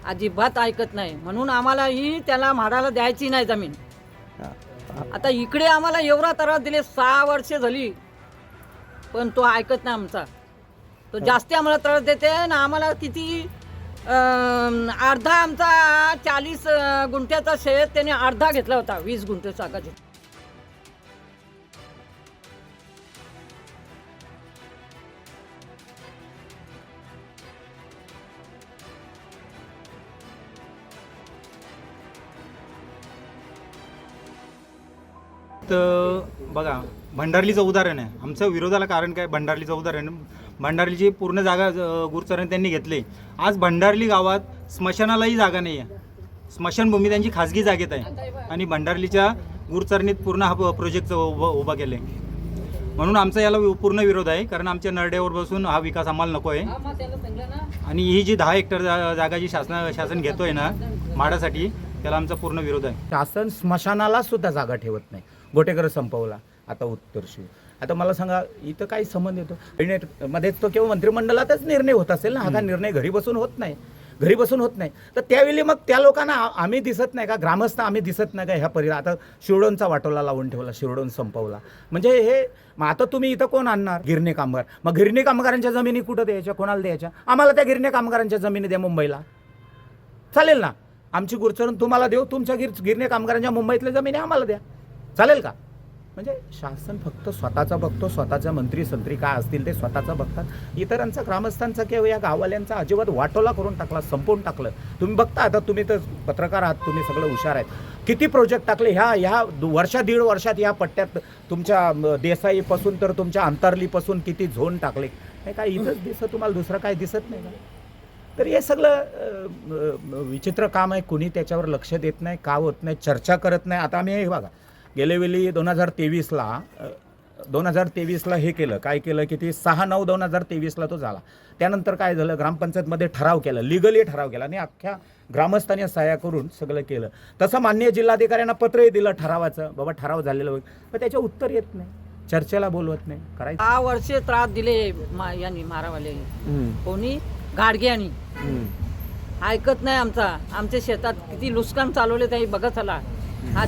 अजिबात ऐकत नाही. म्हणून आम्हाला ही त्याला म्हाडाला द्यायची नाही जमीन. आता इकडे आम्हाला एवढा त्रास दिले, 6 वर्ष झाली, पण तो ऐकत नाही आमचा. तो जास्त आम्हाला त्रास देते ना. आम्हाला किती अर्धा आमचा 40 गुंठ्याचा शेत त्याने अर्धा घेतला होता, 20 गुंठ्याचा जागा. तर बघा, भंडारलीचं उदाहरण आहे. आमचं विरोधाला कारण काय? भंडारलीचं उदाहरण. भंडारलीची पूर्ण जागा गुरचरण त्यांनी घेतली. आज भंडारली गावात स्मशानालाही जागा नाही आहे. स्मशानभूमी त्यांची खाजगी जागेत आहे आणि भंडारलीच्या गुरचरणीत पूर्ण हा प्रोजेक्ट उभा केले. म्हणून आमचा याला पूर्ण विरोध आहे, कारण आमच्या नरड्यावर बसून हा विकास आम्हाला नको आहे. आणि ही जी 10 हेक्टर जागा जी शासन घेतोय ना म्हाडासाठी, त्याला आमचा पूर्ण विरोध आहे. शासन स्मशानाला सुद्धा जागा ठेवत नाही. गोटेकर संपवला, आता उत्तरशिव. आता मला सांगा, इथं काही संबंध येतो मध्येच तो किंवा मंत्रिमंडळातच निर्णय होत असेल ना. हा निर्णय घरी बसून होत नाही, घरी बसून होत नाही. तर त्यावेळी मग त्या लोकांना आम्ही दिसत नाही का? ग्रामस्थ आम्ही दिसत नाही का? ह्या आता शिरडोनचा वाटोला लावून ठेवला, शिरडोन संपवला. म्हणजे हे मग आता तुम्ही इथं कोण आणणार? गिरणी कामगार. मग गिरणी कामगारांच्या जमिनी कुठं द्यायच्या? कोणाला द्यायच्या? आम्हाला त्या गिरणी कामगारांच्या जमिनी द्या मुंबईला, चालेल ना? आमची गुरचरण तुम्हाला देऊ, तुमच्या गिरणी कामगारांच्या मुंबईतल्या जमिनी आम्हाला द्या, चालेल का? म्हणजे शासन फक्त स्वतःचा बघतो, स्वतःचा मंत्री संत्री काय असतील ते स्वतःचा बघतात. इतरांचा, ग्रामस्थांचा किंवा या गाववाल्यांचा अजिबात वाटोला करून टाकला, संपवून टाकलं. तुम्ही बघता, आता तुम्ही तर पत्रकार आहात, तुम्ही सगळं हुशार आहेत. किती प्रोजेक्ट टाकले ह्या वर्षा दीड वर्षात या पट्ट्यात. तुमच्या देसाईपासून तर तुमच्या अंतरलीपासून किती झोन टाकले. हे काय इथंच दिसत तुम्हाला? दुसरं काय दिसत नाही का? तर हे सगळं विचित्र काम आहे. कुणी त्याच्यावर लक्ष देत नाही, का होत नाही, चर्चा करत नाही. आता आम्ही हे बघा, गेल्या वेळी 2023ला हे केलं, काय केलं की ती 6/9/2023ला तो झाला. त्यानंतर काय झालं, ग्रामपंचायतमध्ये ठराव केला, लिगली ठराव केला आणि अख्ख्या ग्रामस्थांनी सह्या करून सगळं केलं. तसं माननीय जिल्हाधिकाऱ्यांना पत्रही दिलं ठरावाचं, बाबा ठराव झालेलं होईल, पण त्याच्या उत्तर येत नाही, चर्चेला बोलवत नाही. करायचं 6 वर्ष त्रास दिले यांनी, मारावाले कोणी गाडग्यानी. ऐकत नाही आमचा. आमच्या शेतात किती नुकसान चालवले ते बघत आला. हा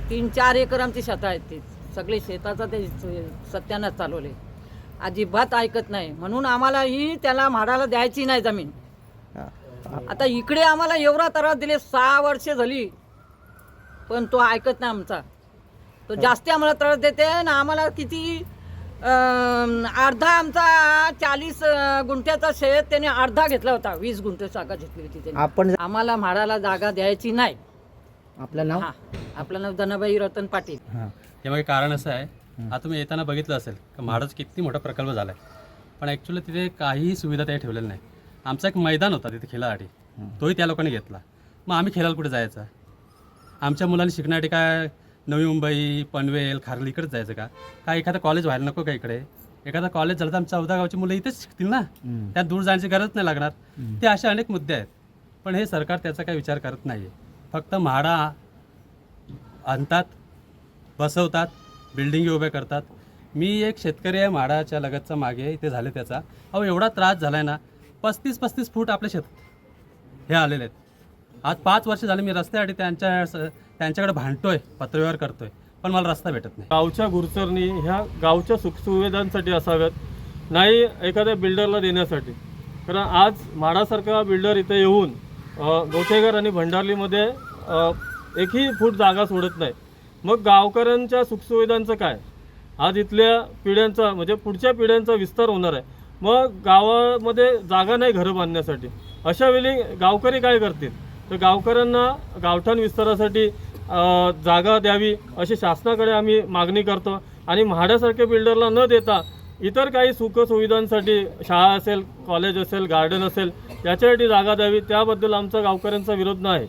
3-4 एकर आमची शेतं आहेत, ते सगळे शेताचा ते सत्यानाश चालवले. अजिबात ऐकत नाही. म्हणून आम्हाला ही त्याला म्हाडाला द्यायची नाही जमीन. आता इकडे आम्हाला एवढा त्रास दिले, 6 वर्ष झाली, पण तो ऐकत नाही आमचा. तो जास्त आम्हाला त्रास देते ना. आम्हाला किती अर्धा आमचा 40 गुंठ्याचा शेत त्याने अर्धा घेतला होता, 20 गुंठ्याची जागा घेतली होती त्याने. आपण आम्हाला म्हाडाला जागा द्यायची नाही. आपलं नाव? आपलं नाव धनाबाई रतन पाटील. त्यामागे कारण असं आहे, आता तुम्ही येताना बघितलं असेल की म्हाडाचा किती मोठा प्रकल्प झाला आहे, पण ॲक्च्युली तिथे काहीही सुविधा त्या ठेवलेल्या नाही. आमचा एक मैदान होता तिथे खेळासाठी, तोही त्या लोकांनी घेतला. मग आम्ही खेळायला कुठे जायचं? आमच्या मुलांनी शिकण्यासाठी काय नवी मुंबई, पनवेल, खारली इकडेच जायचं का? काय एखादं कॉलेज व्हायला नको का इकडे? एखादा कॉलेज झालं तर आमच्या 14 गावची मुलं इथेच शिकतील ना, त्यात दूर जाण्याची गरज नाही लागणार. ते असे अनेक मुद्दे आहेत, पण हे सरकार त्याचा काही विचार करत नाही आहे. फक्त म्हाडा आणतात, बसवतात, बिल्डिंगी उभ्या करतात. मी एक शेतकरी आहे, म्हाडाच्या लगतचा मागे इथे झाले त्याचा. अहो एवढा त्रास झाला आहे ना, 35-35 फूट आपल्या शेतात हे आलेले आहेत. आज 5 वर्ष झाले मी रस्त्यासाठी त्यांच्याकडे भांडतोय, पत्रव्यवहार करतोय, पण मला रस्ता भेटत नाही. गावच्या गुरचरणी ह्या गावच्या सुखसुविधांसाठी असाव्यात, नाही एखाद्या बिल्डरला देण्यासाठी. कारण आज म्हाडासारखा बिल्डर इथे येऊन गोठेघर आणि भंडारलीमध्ये एकही फूट जागा सोडत नाही. मग गावकऱ्यांच्या सुखसुविधांचं काय? आज इथल्या पिढ्यांचा म्हणजे पुढच्या पिढ्यांचा विस्तार होणार आहे. मग गावामध्ये जागा नाही घरं बांधण्यासाठी. अशा वेळी गावकरी काय करतील? तर गावकऱ्यांना गावठाण विस्तारासाठी जागा द्यावी अशी शासनाकडे आम्ही मागणी करतो. आणि म्हाडासारख्या बिल्डरला न देता इतर काही सुखसुविधांसाठी, शाळा असेल, कॉलेज असेल, गार्डन असेल, याच्यासाठी जागा द्यावी. त्याबद्दल आमचा गावकऱ्यांचा विरोध नाही.